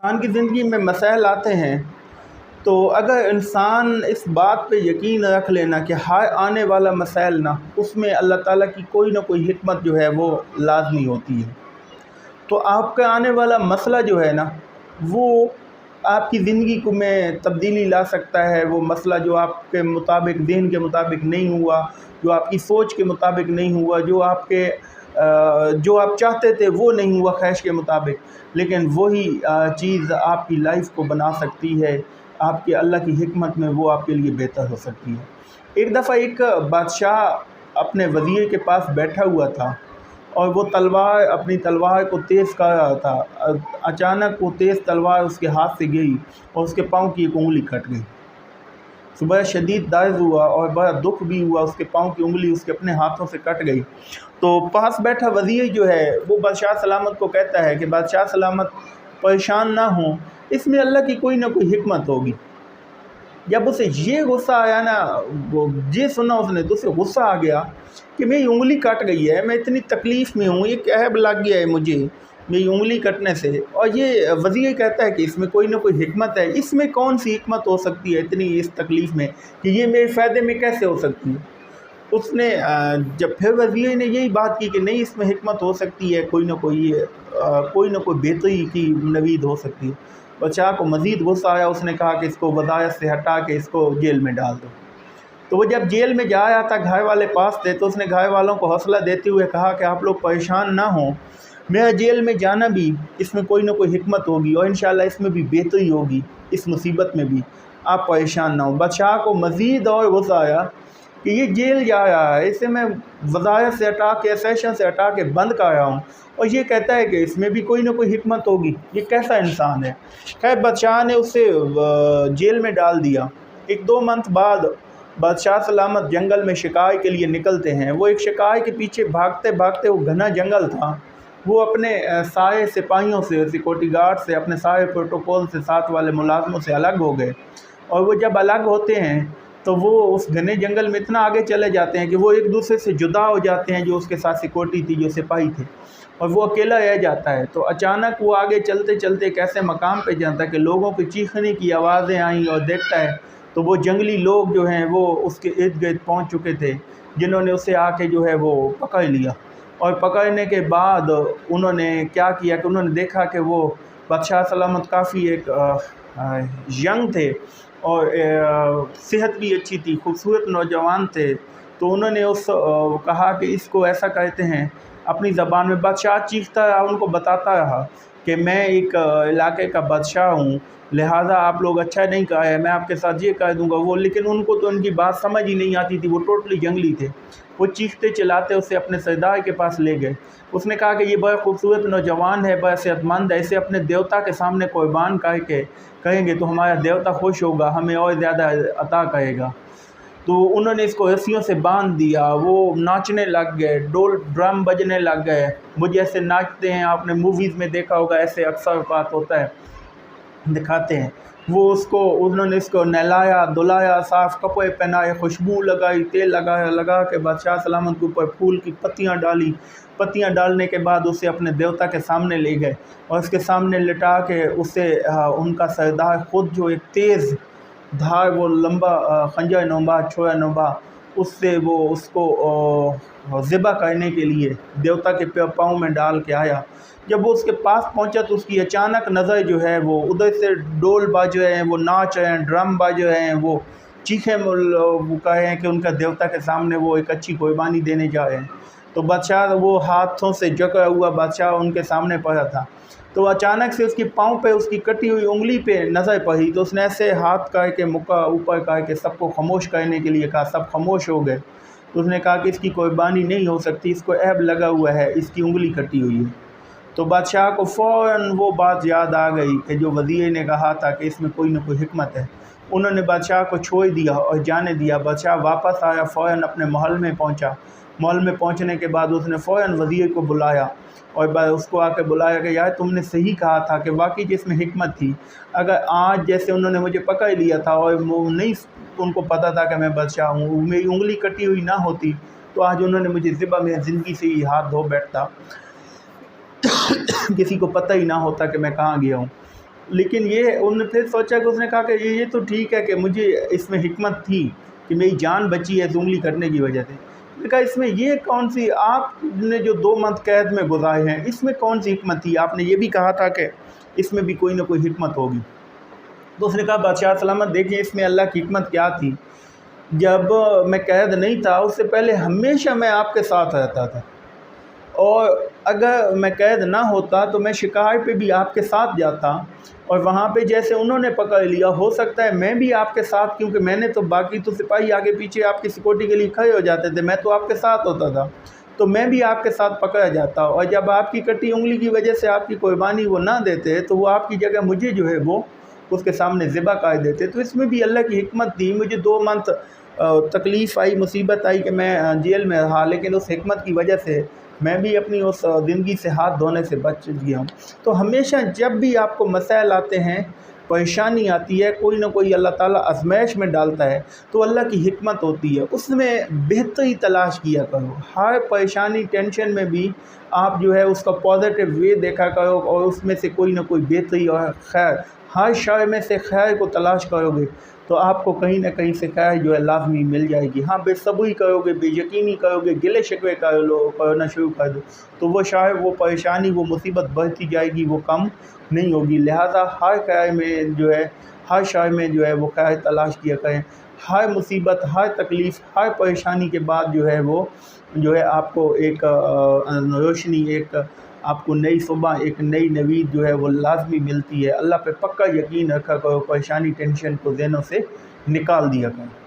انسان کی زندگی میں مسائل آتے ہیں تو اگر انسان اس بات پہ یقین رکھ لینا کہ ہر آنے والا مسائل نا اس میں اللہ تعالیٰ کی کوئی نہ کوئی حکمت جو ہے وہ لازمی ہوتی ہے، تو آپ کا آنے والا مسئلہ جو ہے نا وہ آپ کی زندگی کو میں تبدیلی لا سکتا ہے۔ وہ مسئلہ جو آپ کے مطابق ذہن کے مطابق نہیں ہوا، جو آپ کی سوچ کے مطابق نہیں ہوا، جو آپ چاہتے تھے وہ نہیں ہوا خواہش کے مطابق، لیکن وہی چیز آپ کی لائف کو بنا سکتی ہے، آپ کے اللہ کی حکمت میں وہ آپ کے لیے بہتر ہو سکتی ہے۔ ایک دفعہ ایک بادشاہ اپنے وزیر کے پاس بیٹھا ہوا تھا اور وہ اپنی تلوار کو تیز کر رہا تھا۔ اچانک وہ تیز تلوار اس کے ہاتھ سے گئی اور اس کے پاؤں کی ایک انگلی کٹ گئی۔ بڑا شدید درد ہوا اور بڑا دکھ بھی ہوا، اس کے پاؤں کی انگلی اس کے اپنے ہاتھوں سے کٹ گئی۔ تو پاس بیٹھا وزیر جو ہے وہ بادشاہ سلامت کو کہتا ہے کہ بادشاہ سلامت پریشان نہ ہوں، اس میں اللہ کی کوئی نہ کوئی حکمت ہوگی۔ جب اسے یہ غصہ آیا نا، یہ سنا اس نے تو اسے غصہ آ گیا کہ میری انگلی کٹ گئی ہے، میں اتنی تکلیف میں ہوں، ایک عیب لگ گیا ہے مجھے میری انگلی کٹنے سے، اور یہ وزیر کہتا ہے کہ اس میں کوئی نہ کوئی حکمت ہے۔ اس میں کون سی حکمت ہو سکتی ہے اتنی اس تکلیف میں کہ یہ میرے فائدے میں کیسے ہو سکتی ہے؟ اس نے جب پھر وزیر نے یہی بات کی کہ نہیں، اس میں حکمت ہو سکتی ہے، کوئی نہ کوئی بہتری کی نوید ہو سکتی ہے، بادشاہ کو مزید غصہ آیا۔ اس نے کہا کہ اس کو وزارت سے ہٹا کے اس کو جیل میں ڈال دو۔ تو وہ جب جیل میں جا رہا تھا، گھر والے پاس تھے، تو اس نے گھر والوں کو حوصلہ دیتے ہوئے کہا کہ آپ لوگ پریشان نہ ہوں، میرا جیل میں جانا بھی اس میں کوئی نہ کوئی حکمت ہوگی اور انشاءاللہ اس میں بھی بہتری ہوگی، اس مصیبت میں بھی آپ پریشان نہ ہوں۔ بادشاہ کو مزید اور غصہ آیا کہ یہ جیل جا رہا ہے، اسے میں وزارت سے ہٹا کے، سیشن سے ہٹا کے بند کر رہا ہوں، اور یہ کہتا ہے کہ اس میں بھی کوئی نہ کوئی حکمت ہوگی، یہ کیسا انسان ہے؟ خیر بادشاہ نے اسے جیل میں ڈال دیا۔ ایک 2 منتھ بعد بادشاہ سلامت جنگل میں شکار کے لیے نکلتے ہیں۔ وہ ایک شکار کے پیچھے بھاگتے بھاگتے، وہ گھنا جنگل تھا، وہ اپنے سارے سپاہیوں سے، سیکورٹی گارڈ سے، اپنے سارے پروٹوکول سے، ساتھ والے ملازموں سے الگ ہو گئے، اور وہ جب الگ ہوتے ہیں تو وہ اس گھنے جنگل میں اتنا آگے چلے جاتے ہیں کہ وہ ایک دوسرے سے جدا ہو جاتے ہیں، جو اس کے ساتھ سیکورٹی تھی، جو سپاہی تھے، اور وہ اکیلا رہ جاتا ہے۔ تو اچانک وہ آگے چلتے چلتے ایک ایسے مقام پہ جاتا ہے کہ لوگوں کی چیخنے کی آوازیں آئیں، اور دیکھتا ہے تو وہ جنگلی لوگ جو ہیں وہ اس کے ارد گرد پہنچ چکے تھے، جنہوں نے اسے آ کے جو ہے وہ پکڑ لیا، اور پکڑنے کے بعد انہوں نے کیا کیا کہ انہوں نے دیکھا کہ وہ بادشاہ سلامت کافی ایک ینگ تھے اور صحت بھی اچھی تھی، خوبصورت نوجوان تھے۔ تو انہوں نے کہا کہ اس کو ایسا کہتے ہیں اپنی زبان میں۔ بادشاہ چیختا رہا، ان کو بتاتا رہا کہ میں ایک علاقے کا بادشاہ ہوں، لہٰذا آپ لوگ اچھا نہیں کہا ہے، میں آپ کے ساتھ یہ کہہ دوں گا وہ، لیکن ان کو تو ان کی بات سمجھ ہی نہیں آتی تھی، وہ ٹوٹلی جنگلی تھے۔ وہ چیختے چلاتے اسے اپنے سردار کے پاس لے گئے۔ اس نے کہا کہ یہ بڑا خوبصورت نوجوان ہے، بڑا صحت مند ہے، اسے اپنے دیوتا کے سامنے قربان کر کے کہیں گے تو ہمارا دیوتا خوش ہوگا، ہمیں اور زیادہ عطا کرے گا۔ تو انہوں نے اس کو رسیوں سے باندھ دیا، وہ ناچنے لگ گئے، ڈول ڈرم بجنے لگ گئے۔ وہ جیسے ناچتے ہیں، آپ نے موویز میں دیکھا ہوگا، ایسے اکثر اوقات ہوتا ہے، دکھاتے ہیں۔ انہوں نے اس کو نہلایا دھلایا، صاف کپڑے پہنائے، خوشبو لگائی، تیل لگا کے بادشاہ سلامت کے اوپر پھول کی پتیاں ڈالی۔ پتیاں ڈالنے کے بعد اسے اپنے دیوتا کے سامنے لے گئے اور اس کے سامنے لٹا کے اسے ان کا سردار خود جو ایک تیز دھار، وہ لمبا خنجر نوبا، چھوڑا نوبا، اس سے وہ اس کو ذبح کرنے کے لیے دیوتا کے پاؤں میں ڈال کے آیا۔ جب وہ اس کے پاس پہنچا تو اس کی اچانک نظر جو ہے وہ ادھر سے ڈول باج رہے ہیں، وہ ناچ رہے ہیں، ڈرم باج رہے ہیں، وہ چیخیں وہ کہے ہیں کہ ان کا دیوتا کے سامنے وہ ایک اچھی قربانی دینے جا رہے ہیں۔ تو بادشاہ وہ ہاتھوں سے جکڑا ہوا بادشاہ ان کے سامنے پڑا تھا، تو اچانک سے اس کی پاؤں پہ اس کی کٹی ہوئی انگلی پہ نظر پڑی، تو اس نے ایسے ہاتھ کر کے مکہ اوپر کر کے سب کو خاموش کرنے کے لیے کہا، سب خاموش ہو گئے۔ تو اس نے کہا کہ اس کی قربانی نہیں ہو سکتی، اس کو عیب لگا ہوا ہے، اس کی انگلی کٹی ہوئی ہے۔ تو بادشاہ کو فوراً وہ بات یاد آ گئی کہ جو وزیر نے کہا تھا کہ اس میں کوئی نہ کوئی حکمت ہے۔ انہوں نے بادشاہ کو چھوڑ دیا اور جانے دیا۔ بادشاہ واپس آیا، فوراً اپنے محل میں پہنچا۔ محل میں پہنچنے کے بعد اس نے فوراً وزیر کو بلایا اور اس کو آ کے بلایا کہ یار تم نے صحیح کہا تھا کہ واقعی جس میں حکمت تھی، اگر آج جیسے انہوں نے مجھے پکڑ لیا تھا اور وہ نہیں ان کو پتہ تھا کہ میں بادشاہ ہوں، میری انگلی کٹی ہوئی نہ ہوتی تو آج انہوں نے مجھے ذبح میں زندگی سے ہی ہاتھ دھو بیٹھتا، کسی کو پتہ ہی نہ ہوتا کہ میں کہاں گیا ہوں۔ لیکن یہ انہوں نے پھر سوچا کہ اس نے کہا کہ یہ تو ٹھیک ہے کہ مجھے اس میں حکمت تھی کہ میری جان بچی ہے زنگلی کرنے کی وجہ سے، نے کہا اس میں یہ کون سی، آپ نے جو 2 منتھ قید میں گزارے ہیں اس میں کون سی حکمت تھی؟ آپ نے یہ بھی کہا تھا کہ اس میں بھی کوئی نہ کوئی حکمت ہوگی۔ تو اس نے کہا بادشاہ سلامت دیکھیں اس میں اللہ کی حکمت کیا تھی، جب میں قید نہیں تھا اس سے پہلے ہمیشہ میں آپ کے ساتھ رہتا تھا، اور اگر میں قید نہ ہوتا تو میں شکار پہ بھی آپ کے ساتھ جاتا، اور وہاں پہ جیسے انہوں نے پکڑ لیا ہو سکتا ہے میں بھی آپ کے ساتھ، کیونکہ میں نے تو باقی تو سپاہی آگے پیچھے آپ کی سیکورٹی کے لیے کھڑے ہو جاتے تھے، میں تو آپ کے ساتھ ہوتا تھا، تو میں بھی آپ کے ساتھ پکڑا جاتا، اور جب آپ کی کٹی انگلی کی وجہ سے آپ کی قربانی وہ نہ دیتے تو وہ آپ کی جگہ مجھے جو ہے وہ اس کے سامنے ذبح کر دیتے۔ تو اس میں بھی اللہ کی حکمت تھی۔ مجھے 2 منتھ تکلیف آئی، مصیبت آئی کہ میں جیل میں رہا، لیکن اس حکمت کی وجہ سے میں بھی اپنی اس زندگی سے ہاتھ دھونے سے بچ گیا ہوں۔ تو ہمیشہ جب بھی آپ کو مسائل آتے ہیں، پریشانی آتی ہے، کوئی نہ کوئی اللہ تعالیٰ آزمائش میں ڈالتا ہے، تو اللہ کی حکمت ہوتی ہے، اس میں بہتری تلاش کیا کرو۔ ہر پریشانی ٹینشن میں بھی آپ جو ہے اس کا پازیٹیو وے دیکھا کرو، اور اس میں سے کوئی نہ کوئی بہتری اور خیر، ہر شر میں سے خیر کو تلاش کرو گے تو آپ کو کہیں نہ کہیں سے خیر جو ہے لازمی مل جائے گی۔ ہاں بے صبری کرو گے، بے یقینی کرو گے، گلے شکوے کرنا شروع کر دو تو وہ شاید وہ پریشانی، وہ مصیبت بڑھتی جائے گی، وہ کم نہیں ہوگی۔ لہٰذا ہر خیر میں جو ہے، ہر شر میں جو ہے وہ خیر تلاش کیا کریں۔ ہر مصیبت، ہر تکلیف، ہر پریشانی کے بعد جو ہے وہ جو ہے آپ کو ایک روشنی، ایک آپ کو نئی صبح، ایک نئی نوید جو ہے وہ لازمی ملتی ہے۔ اللہ پہ پکا یقین رکھا کرو، پریشانی ٹینشن کو ذہنوں سے نکال دیا کرو۔